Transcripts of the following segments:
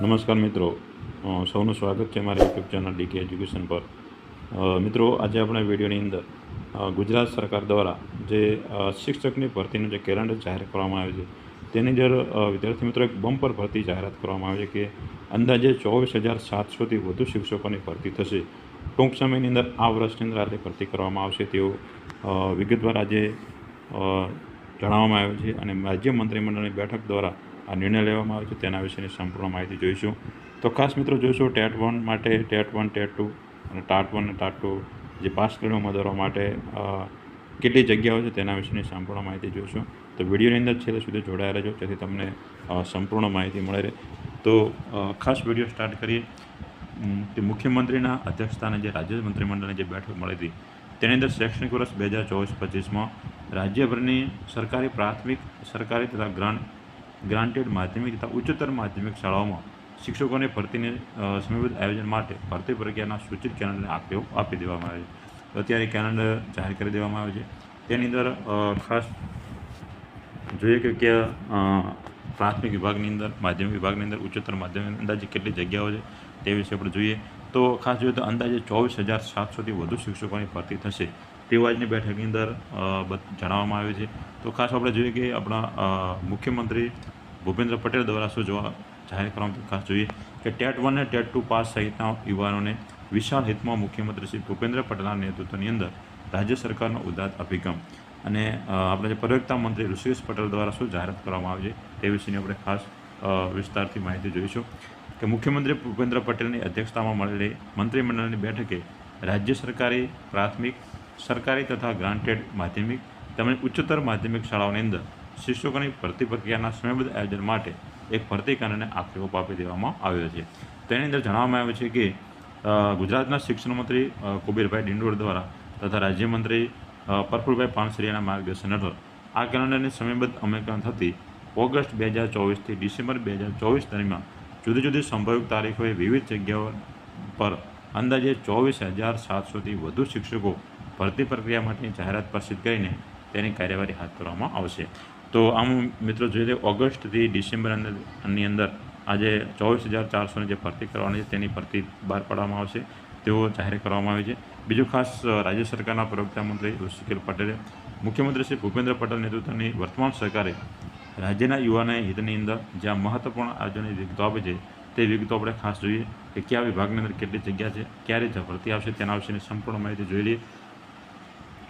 નમસ્કાર મિત્રો, સૌનું સ્વાગત છે મારી યુટ્યુબ ચેનલ ડીકે એજ્યુકેશન પર. મિત્રો, આજે આપણે વિડીયોની અંદર ગુજરાત સરકાર દ્વારા જે શિક્ષકની ભરતીનું જે કેલેન્ડર જાહેર કરવામાં આવ્યું છે તેની અંદર વિદ્યાર્થી મિત્રો એક બમ્પર ભરતી જાહેરાત કરવામાં આવી છે કે અંદાજે 24,700થી વધુ શિક્ષકોની ભરતી થશે. ટૂંક સમયની અંદર આ વર્ષની અંદર આ ભરતી કરવામાં આવશે તેવું વિગતવાર આજે જણાવવામાં આવ્યું છે અને રાજ્ય મંત્રીમંડળની બેઠક દ્વારા આ નિર્ણય લેવામાં આવ્યો છે તેના વિશેની સંપૂર્ણ માહિતી જોઈશું. તો ખાસ મિત્રો જોઈશું ટેટ 1 માટે ટેટ 1, ટેટ 2 અને ટાટ 1 અને ટાટ 2 જે પાસ કરેલા ઉમેદવારો માટે કેટલી જગ્યાઓ છે તેના વિશેની સંપૂર્ણ માહિતી જોઈશું. તો વિડીયોની અંદર છેલ્લે સુધી જોડાયા રહેજો જેથી તમને સંપૂર્ણ માહિતી મળે રહે. તો ખાસ વિડીયો સ્ટાર્ટ કરીએ કે મુખ્યમંત્રીના અધ્યક્ષસ્થાને જે રાજ્ય મંત્રીમંડળની જે બેઠક મળી હતી તેની અંદર શૈક્ષણિક વર્ષ 2024-25માં રાજ્યભરની સરકારી પ્રાથમિક, સરકારી તથા ગ્રાન્ટેડ માધ્યમિક તથા ઉચ્ચતર માધ્યમિક શાળાઓમાં શિક્ષકોની ભરતીને સમયબદ્ધ આયોજન માટે ભરતી પ્રક્રિયાના સૂચિત કેલેન્ડરને આપી દેવામાં આવે છે. અત્યારે કેલેન્ડર જાહેર કરી દેવામાં આવે છે. તેની અંદર ખાસ જોઈએ કે કયા પ્રાથમિક વિભાગની અંદર, માધ્યમિક વિભાગની અંદર, ઉચ્ચતર માધ્યમિક અંદાજે કેટલી જગ્યાઓ છે તે વિશે આપણે જોઈએ. તો ખાસ જોઈએ તો અંદાજે 24,700થી વધુ શિક્ષકોની ભરતી થશે તેવું આજની બેઠકની અંદર જણાવવામાં આવ્યું છે. તો ખાસ આપણે જોઈએ કે આપણા મુખ્યમંત્રી ભૂપેન્દ્ર પટેલ દ્વારા શું જાહેર કરવામાં ખાસ જોઈએ કે ટેટ 1 અને ટેટ 2 પાસ સહિતના યુવાનોને વિશાળ હિતમાં મુખ્યમંત્રી શ્રી ભૂપેન્દ્ર પટેલના નેતૃત્વની અંદર રાજ્ય સરકારનો ઉદાત્ત અભિગમ અને આપણે જે પ્રવક્તા મંત્રી ઋષિકેશ પટેલ દ્વારા શું જાહેરાત કરવામાં આવી છે તે વિશેની આપણે ખાસ વિસ્તારથી માહિતી જોઈશું કે મુખ્યમંત્રી ભૂપેન્દ્ર પટેલની અધ્યક્ષતામાં મળેલી મંત્રીમંડળની બેઠકે રાજ્ય સરકારી પ્રાથમિક, સરકારી તથા ગ્રાન્ટેડ માધ્યમિક તેમજ ઉચ્ચતર માધ્યમિક શાળાઓની અંદર શિક્ષકોની ભરતી પ્રક્રિયાના સમયબદ્ધ આયોજન માટે એક ભરતી કેલેન્ડરને આખરી આપી દેવામાં આવ્યો છે. તેની અંદર જણાવવામાં આવ્યું છે કે ગુજરાતના શિક્ષણ મંત્રી કુબેરભાઈ ડિંડોર દ્વારા તથા રાજ્યમંત્રી પ્રફુલભાઈ પાનસરિયાના માર્ગદર્શન હેઠળ આ કેલેન્ડરની સમયબદ્ધ અમલીકરણ થતી ઓગસ્ટ 2024થી ડિસેમ્બર 2024 દરમિયાન જુદી જુદી સંભવિત તારીખોએ વિવિધ જગ્યાઓ પર અંદાજે 24,700થી વધુ શિક્ષકો ભરતી પ્રક્રિયા માટેની જાહેરાત પ્રસિદ્ધ કરીને તેની કાર્યવાહી હાથ ધરવામાં આવશે. તો આમ મિત્રો જોઈએ ઓગસ્ટથી ડિસેમ્બરની અંદર આજે 24,400ની જે ભરતી કરવાની છે તેની ભરતી બહાર પાડવામાં આવશે તેઓ જાહેર કરવામાં આવી છે. બીજું ખાસ રાજ્ય સરકારના પ્રવક્તા મંત્રી ઋષિકેશ પટેલે મુખ્યમંત્રી શ્રી ભૂપેન્દ્ર પટેલ નેતૃત્વની વર્તમાન સરકારે રાજ્યના યુવાનોના હિતની અંદર જ્યાં મહત્વપૂર્ણ આયોજનની વિગતો આપે છે તે વિગતો આપણે ખાસ જોઈએ કે કયા વિભાગની અંદર કેટલી જગ્યા છે, ક્યારે ભરતી આવશે તેના વિશેની સંપૂર્ણ માહિતી જોઈ લઈએ.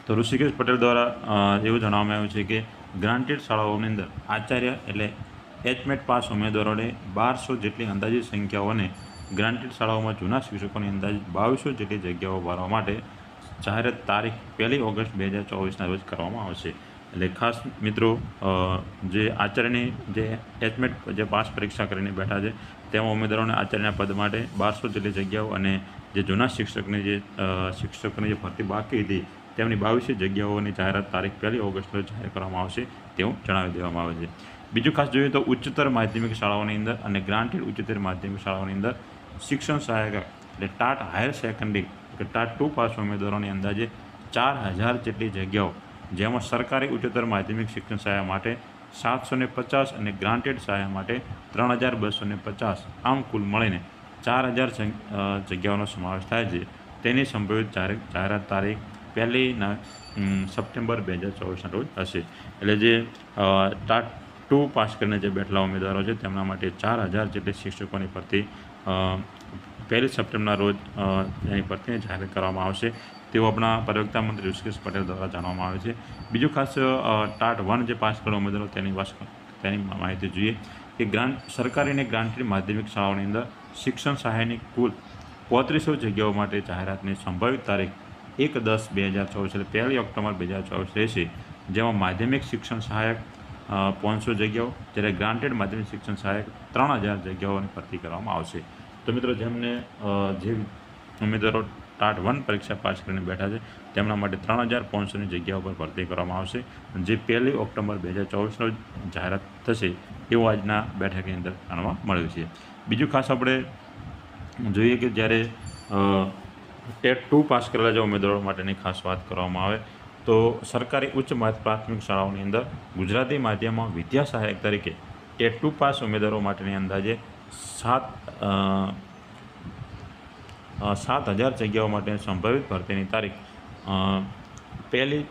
તો ઋષિકેશ પટેલ દ્વારા એવું જણાવવામાં આવ્યું છે કે ગ્રાન્ટેડ શાળાઓની અંદર આચાર્ય એટલે એચમેટ પાસ ઉમેદવારોને 1200 જેટલી અંદાજિત સંખ્યાઓને ગ્રાન્ટેડ શાળાઓમાં જૂના શિક્ષકોની અંદાજિત 2200 જેટલી જગ્યાઓ ભરવા માટે જાહેરાત તારીખ 1 ઓગસ્ટ 2024ના રોજ કરવામાં આવશે. એટલે ખાસ મિત્રો જે આચાર્યની જે એચમેટ જે પાસ પરીક્ષા કરીને બેઠા છે તેમાં ઉમેદવારોને આચાર્યના પદ માટે 1200 જેટલી જગ્યાઓ અને જે જૂના શિક્ષકોની જે ભરતી બાકી હતી તેમની 2200 જગ્યાઓની જાહેરાત તારીખ 1 ઓગસ્ટ રોજ જાહેર કરવામાં આવશે તેવું જણાવી દેવામાં આવે છે. બીજું ખાસ જોઈએ તો ઉચ્ચતર માધ્યમિક શાળાઓની અંદર અને ગ્રાન્ટેડ ઉચ્ચતર માધ્યમિક શાળાઓની અંદર શિક્ષણ સહાયક એટલે ટાટ હાયર સેકન્ડરી કે ટાટ 2 પાસ ઉમેદવારોની અંદાજે 4,000 જેટલી જગ્યાઓ જેમાં સરકારી ઉચ્ચતર માધ્યમિક શિક્ષણ સહાય માટે 750 અને ગ્રાન્ટેડ સહાય માટે 3,250 આમ કુલ મળીને 4,000 જગ્યાઓનો સમાવેશ થાય છે. તેની સંભવિત જાહેરાત તારીખ 1 સપ્ટેમ્બર 2024ના રોજ હશે. એટલે જે ટાટ 2 પાસ કરીને જે બેઠેલા ઉમેદવારો છે તેમના માટે 4,000 જેટલી શિક્ષકોની ભરતી 1 સપ્ટેમ્બરના રોજ તેની ભરતીને જાહેર કરવામાં આવશે તેવું આપણા પ્રવક્તા મંત્રી ઋષિકેશ પટેલ દ્વારા જાણવામાં આવે છે. બીજું ખાસ ટાટ 1 જે પાસ કરેલા ઉમેદવારો તેની માહિતી જોઈએ કે સરકારી અને ગ્રાન્ટેડ માધ્યમિક શાળાઓની અંદર શિક્ષણ સહાયની કુલ 3500 જગ્યાઓ માટે જાહેરાતની સંભવિત તારીખ 1/10/2024 એટલે 1 ઓક્ટોબર 2024 રહેશે. જેમાં માધ્યમિક શિક્ષણ સહાયક 500 જગ્યાઓ જ્યારે ગ્રાન્ટેડ માધ્યમિક શિક્ષણ સહાયક 3,000 જગ્યાઓની ભરતી કરવામાં આવશે. તો મિત્રો જેમને જે ઉમેદવારો ટાટ 1 પરીક્ષા પાસ કરીને બેઠા છે તેમના માટે 3,500ની જગ્યાઓ પર ભરતી કરવામાં આવશે જે 1 ઓક્ટોબર 2024 જાહેરાત થશે એવું આજના બેઠકની અંદર જાણવા મળ્યું છે. બીજું ખાસ આપણે જોઈએ કે જ્યારે ટેટ 2 પાસ કરેલા જે ઉમેદવારો માટેની ખાસ વાત કરવામાં આવે તો સરકારી ઉચ્ચ પ્રાથમિક શાળાઓની અંદર ગુજરાતી માધ્યમમાં વિદ્યા સહાયક તરીકે ટેટ 2 પાસ ઉમેદવારો માટેની અંદાજે 7,000 જગ્યાઓ માટે સંભવિત ભરતીની તારીખ 1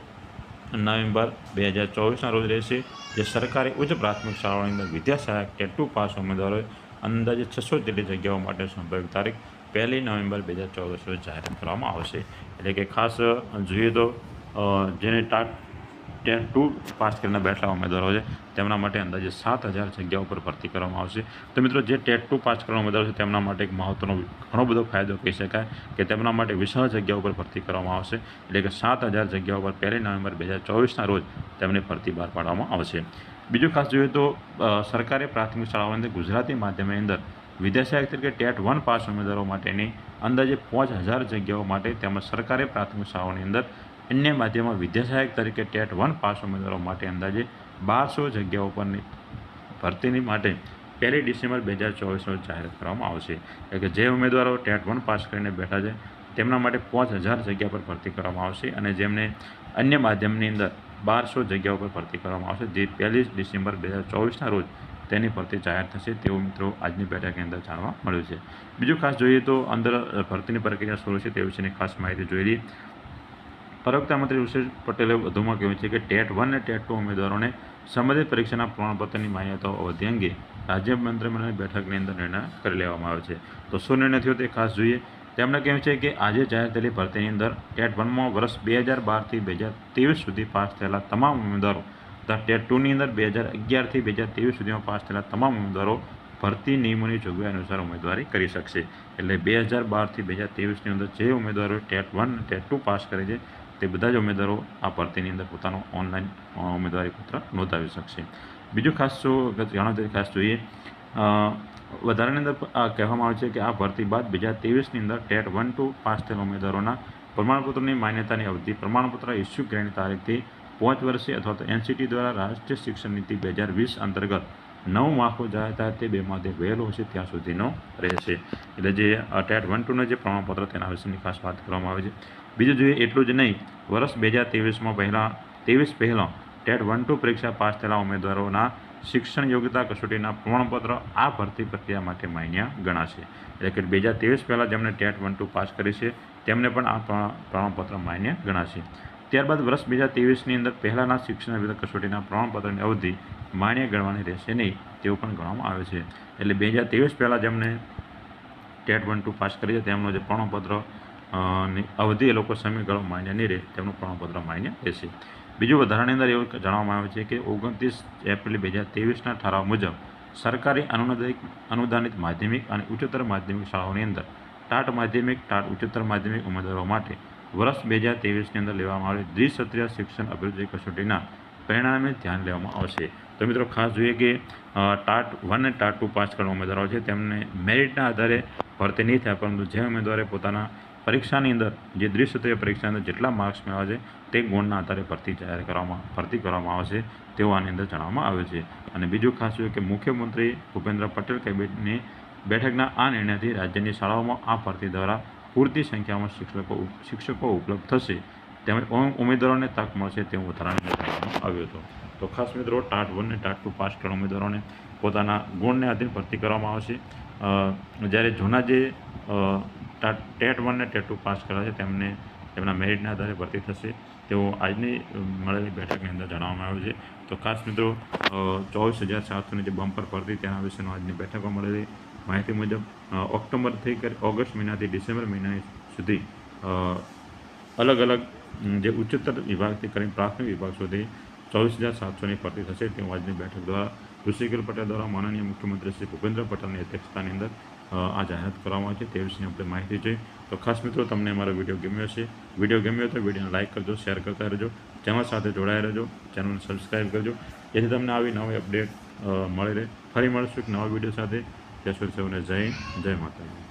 નવેમ્બર 2024 રોજ રહેશે, જે સરકારી ઉચ્ચ પ્રાથમિક શાળાઓની અંદર વિદ્યા સહાયક ટેટ 2 પાસ ઉમેદવારોએ અંદાજે 600 જેટલી જગ્યાઓ માટે સંભવિત તારીખ 1 નવેમ્બર 2024 રોજ જાહેર કરવામાં આવશે. એટલે કે ખાસ જોઈએ તો જેને ટેટ 2 પાસ કરીને બેઠેલા ઉમેદવારો છે તેમના માટે અંદાજે 7,000 જગ્યાઓ પર ભરતી કરવામાં આવશે. તો મિત્રો જે ટેટ 2 પાસ કરવાના ઉમેદવારો છે તેમના માટે એક મહત્વનો ઘણો બધો ફાયદો કહી શકાય કે તેમના માટે વિશાળ જગ્યાઓ પર ભરતી કરવામાં આવશે. એટલે કે 7,000 જગ્યાઓ પર 1 નવેમ્બર 2024 રોજ તેમની ભરતી બહાર પાડવામાં આવશે. બીજું ખાસ જોઈએ તો સરકારી પ્રાથમિક શાળાઓની અંદર ગુજરાતી માધ્યમની અંદર વિદ્યા સહાયક તરીકે ટેટ 1 પાસ ઉમેદવારો માટેની અંદાજે 5,000 જગ્યાઓ માટે તેમજ સરકારી પ્રાથમિક શાળાઓની અંદર અન્ય માધ્યમમાં વિદ્યા સહાયક તરીકે ટેટ 1 પાસ ઉમેદવારો માટે અંદાજે 1200 જગ્યાઓ પરની ભરતીની માટે 1 ડિસેમ્બર 2024 રોજ જાહેર કરવામાં આવશે. એટલે કે જે ઉમેદવારો ટેટ 1 પાસ કરીને બેઠા છે તેમના માટે 5,000 જગ્યા પર ભરતી કરવામાં આવશે અને જેમને અન્ય માધ્યમની અંદર 1200 જગ્યાઓ પર ભરતી કરવામાં આવશે, જે 1 ડિસેમ્બર 2024 રોજ તેની ભરતી જાહેર થશે તેવું મિત્રો આજની બેઠકની અંદર જાણવા મળ્યું છે. બીજું ખાસ જોઈએ તો અંદર ભરતીની પ્રક્રિયા શરૂ છે તે વિશેની ખાસ માહિતી જોઈ લઈએ. પ્રવક્તા મંત્રી ઋષિ પટેલે વધુમાં કહ્યું છે કે ટેટ 1 અને ટેટ 2 ઉમેદવારોને સંબંધિત પરીક્ષાના પ્રમાણપત્રની માન્યતાઓ અવધિ અંગે રાજ્ય મંત્રીમંડળની બેઠકની અંદર નિર્ણય કરી લેવામાં આવ્યો છે. તો શું નિર્ણય થયો તે ખાસ જોઈએ. તેમણે કહ્યું છે કે આજે જાહેર થયેલી ભરતીની અંદર ટેટ 1માં વર્ષ 2012થી 2023 સુધી પાસ થયેલા તમામ ઉમેદવારો તથા ટેટ 2ની અંદર 2011થી 2023 સુધીમાં પાસ થયેલા તમામ ઉમેદવારો ભરતી નિયમોની જોગવાઈ અનુસાર ઉમેદવારી કરી શકશે. એટલે 2012થી 2023ની અંદર જે ઉમેદવારોએ ટેટ 1 અને ટેટ 2 પાસ કરે છે તે બધા જ ઉમેદવારો આ ભરતીની અંદર પોતાનો ઓનલાઈન ઉમેદવારી પત્ર નોંધાવી શકશે. બીજું ખાસ જાણવા ખાસ જોઈએ વધારાની અંદર કહેવામાં આવે છે કે આ ભરતી બાદ 2023ની અંદર ટેટ 1-2 પાસ થયેલા ઉમેદવારોના પ્રમાણપત્રોની માન્યતાની અવધિ પ્રમાણપત્ર ઇસ્યુ કરવાની તારીખથી 5 વર્ષે અથવા તો NCT દ્વારા રાષ્ટ્રીય શિક્ષણ નીતિ 2020 અંતર્ગત 9 માળખું જાહેર થાય તે બેમાંથી વહેલો હશે ત્યાં સુધીનો રહેશે. એટલે જે ટેટ 1-2ના જે પ્રમાણપત્ર તેના વિશેની ખાસ વાત કરવામાં આવે છે. બીજું જોઈએ એટલું જ નહીં, વર્ષ 2023માં પહેલાં ટેટ 1-2 પરીક્ષા પાસ થયેલા ઉમેદવારોના શિક્ષણ યોગ્યતા કસોટીના પ્રમાણપત્ર આ ભરતી પ્રક્રિયા માટે માન્ય ગણાશે. એટલે કે 2023 પહેલાં જેમણે ટેટ 1-2 પાસ કરી છે તેમને પણ આ પ્રમાણપત્ર માન્ય ગણાશે. ત્યારબાદ વર્ષ 2023ની અંદર પહેલાંના શિક્ષણ યોગ્યતા કસોટીના પ્રમાણપત્રની અવધિ માન્ય ગણવાની રહેશે નહીં તેવું પણ ગણવામાં આવે છે. એટલે 2023 પહેલાં જેમણે ટેટ 1-2 પાસ કરી છે તેમનો જે પ્રમાણપત્ર ની અવધિ એ લોકો સમયગાળો માન્ય નહીં રહે તેમનું પ્રમાણપત્ર માન્ય રહેશે. બીજું વધારાની અંદર એવું જણાવવામાં આવે છે કે 29 એપ્રિલ 2023ના ઠરાવ મુજબ સરકારી અનુદાનિત માધ્યમિક અને ઉચ્ચતર માધ્યમિક શાળાઓની અંદર ટાટ માધ્યમિક ટાટ ઉચ્ચતર માધ્યમિક ઉમેદવારો માટે વર્ષ 2023ની અંદર લેવામાં આવેલી દ્વિસત્રીય શિક્ષણ અભિવૃદ્ધિ કસોટીના પરિણામે ધ્યાન લેવામાં આવશે. તો મિત્રો ખાસ જોઈએ કે ટાટ 1 અને ટાટ 2 પાસ કરનાર ઉમેદવારો છે તેમને મેરિટના આધારે ભરતી નહીં થાય, પરંતુ જે ઉમેદવારે પોતાના પરીક્ષાની અંદર જે દ્વિસત્રીય પરીક્ષાની અંદર જેટલા માર્ક્સ મેળવ્યા છે તે ગુણના આધારે ભરતી કરવામાં આવશે તેવું આની અંદર જણાવવામાં આવે છે. અને બીજું ખાસ જોઈએ કે મુખ્યમંત્રી ભૂપેન્દ્ર પટેલ કેબિનેટની બેઠકના આ નિર્ણયથી રાજ્યની શાળાઓમાં આ ભરતી દ્વારા પૂરતી સંખ્યામાં શિક્ષકો ઉપલબ્ધ થશે તેમજ ઉમેદવારોને તક મળશે તેવું વધારાને જણાવવામાં આવ્યું હતું. તો ખાસ મિત્રો ટાટ 1 અને ટાટ 2 પાસ કરનાર ઉમેદવારોને પોતાના ગુણને આધીન ભરતી કરવામાં આવશે. જ્યારે જૂના જે ટેટ 1 અને ટેટ 2 પાસ કર્યા છે તેમને તેમના મેરિટના આધારે ભરતી થશે તેવું આજની મળેલી બેઠકની અંદર જણાવવામાં આવ્યું છે. તો ખાસ મિત્રો 24,700ની જે બમ્પર ભરતી તેના વિશેનો આજની બેઠકમાં મળેલી માહિતી મુજબ ઓક્ટોબરથી ઓગસ્ટ મહિનાથી ડિસેમ્બર મહિના સુધી અલગ અલગ જે ઉચ્ચતર વિભાગથી કરીને પ્રાથમિક વિભાગ સુધી 24,700ની ભરતી થશે તેવું આજની બેઠક દ્વારા ઋષિકેલ પટેલ દ્વારા માનનીય મુખ્યમંત્રી શ્રી ભૂપેન્દ્ર પટેલની અધ્યક્ષતાની અંદર આ જાહેરાત કરવામાં આવી છે તે વિશેની આપણે માહિતી છે. તો ખાસ મિત્રો તમને અમારો વિડીયો ગમ્યો હશે, વિડીયો ગમ્યો તો વિડીયોને લાઇક કરજો, શેર કરતા રહેજો, ચેનલ સાથે જોડાયા રહેજો, ચેનલને સબસ્ક્રાઈબ કરજો જેથી તમને આવી નવી અપડેટ મળી રહે. ફરી મળશું એક નવા વિડીયો સાથે. ત્યાં સુધી સૌને જય માતાજી.